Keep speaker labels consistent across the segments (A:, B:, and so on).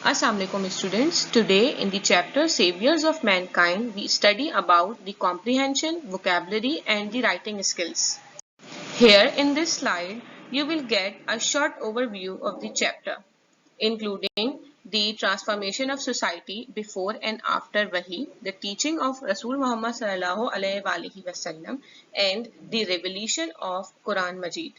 A: Assalamualaikum students. Today in the chapter Saviors of Mankind, we study about the comprehension, vocabulary and the writing skills. Here in this slide, you will get a short overview of the chapter, including the transformation of society before and after Wahi, the teaching of Rasul Muhammad sallallahu alaihi wasallam, and the revelation of Quran Majid.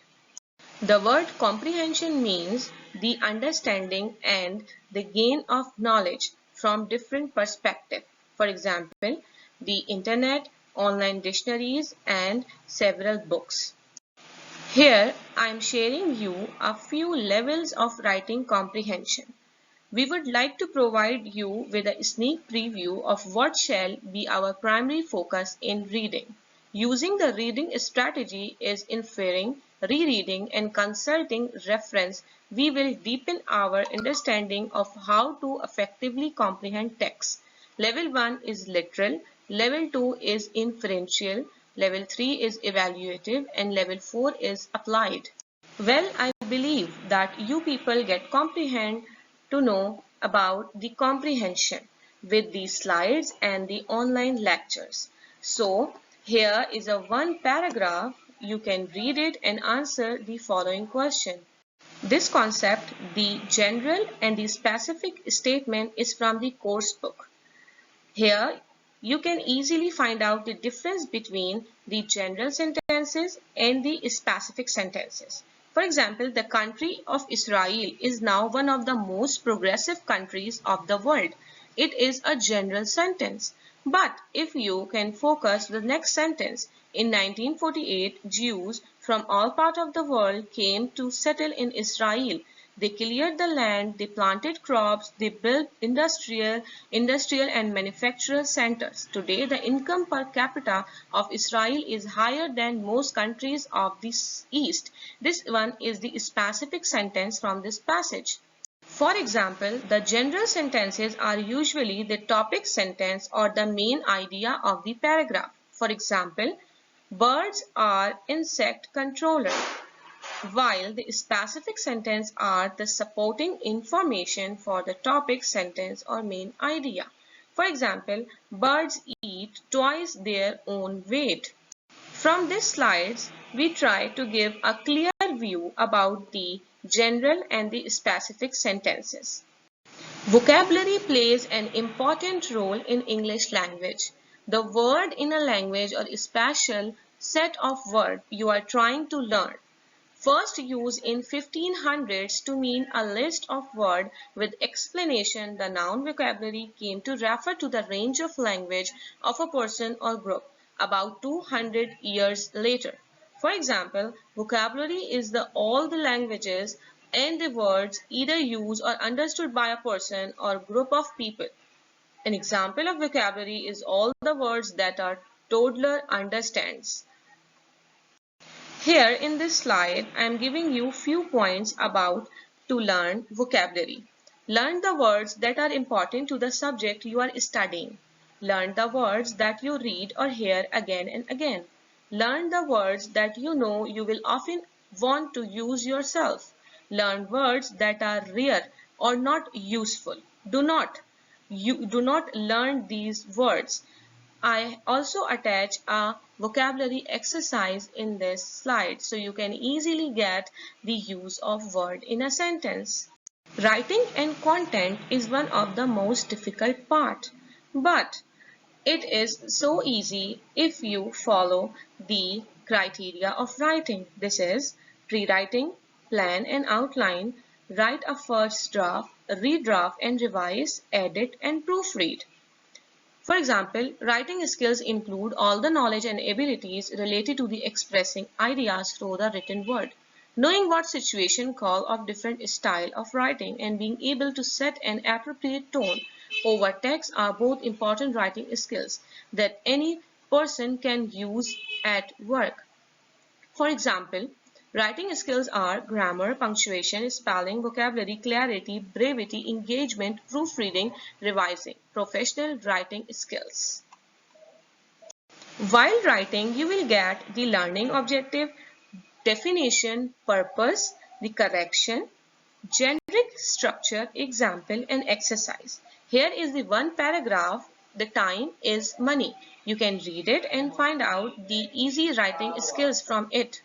A: The word comprehension means the understanding and the gain of knowledge from different perspectives. For example, the internet, online dictionaries, and several books. Here, I am sharing you a few levels of writing comprehension. We would like to provide you with a sneak preview of what shall be our primary focus in reading. Using the reading strategy is inferring, rereading and consulting reference, we will deepen our understanding of how to effectively comprehend text. Level 1 is literal, level 2 is inferential, level 3 is evaluative and level 4 is applied. Well, I believe that you people get comprehend to know about the comprehension with these slides and the online lectures. So, here is a one paragraph. You can read it and answer the following question. This concept, the general and the specific statement is from the course book. Here, you can easily find out the difference between the general sentences and the specific sentences. For example, the country of Israel is now one of the most progressive countries of the world. It is a general sentence. But if you can focus the next sentence, in 1948, Jews from all parts of the world came to settle in Israel. They cleared the land, they planted crops, they built industrial and manufactural centers. Today, the income per capita of Israel is higher than most countries of the East. This one is the specific sentence from this passage. For example, the general sentences are usually the topic sentence or the main idea of the paragraph. For example, birds are insect controller, while the specific sentence are the supporting information for the topic sentence or main idea. For example, birds eat twice their own weight. From these slides, we try to give a clear view about the general and the specific sentences. Vocabulary plays an important role in English language. The word in a language or a special set of words you are trying to learn. First used in 1500s to mean a list of words with explanation, the noun vocabulary came to refer to the range of language of a person or group about 200 years later. For example, vocabulary is all the languages and the words either used or understood by a person or group of people. An example of vocabulary is all the words that a toddler understands. Here in this slide, I am giving you few points about to learn vocabulary. Learn the words that are important to the subject you are studying. Learn the words that you read or hear again and again. Learn the words that you know you will often want to use yourself. Learn words that are rare or not useful. You do not learn these words. I also attach a vocabulary exercise in this slide so you can easily get the use of word in a sentence. Writing and content is one of the most difficult part, but it is so easy if you follow the criteria of writing. This is pre-writing, plan and outline, write a first draft, redraft and revise, edit and proofread. For example, writing skills include all the knowledge and abilities related to the expressing ideas through the written word. Knowing what situation call of different style of writing and being able to set an appropriate tone over text are both important writing skills that any person can use at work. For example, writing skills are grammar, punctuation, spelling, vocabulary, clarity, brevity, engagement, proofreading, revising. Professional writing skills. While writing, you will get the learning objective, definition, purpose, the correction, Generic structure example and exercise. Here is the one paragraph. The time is money. You can read it and find out the easy writing skills from it.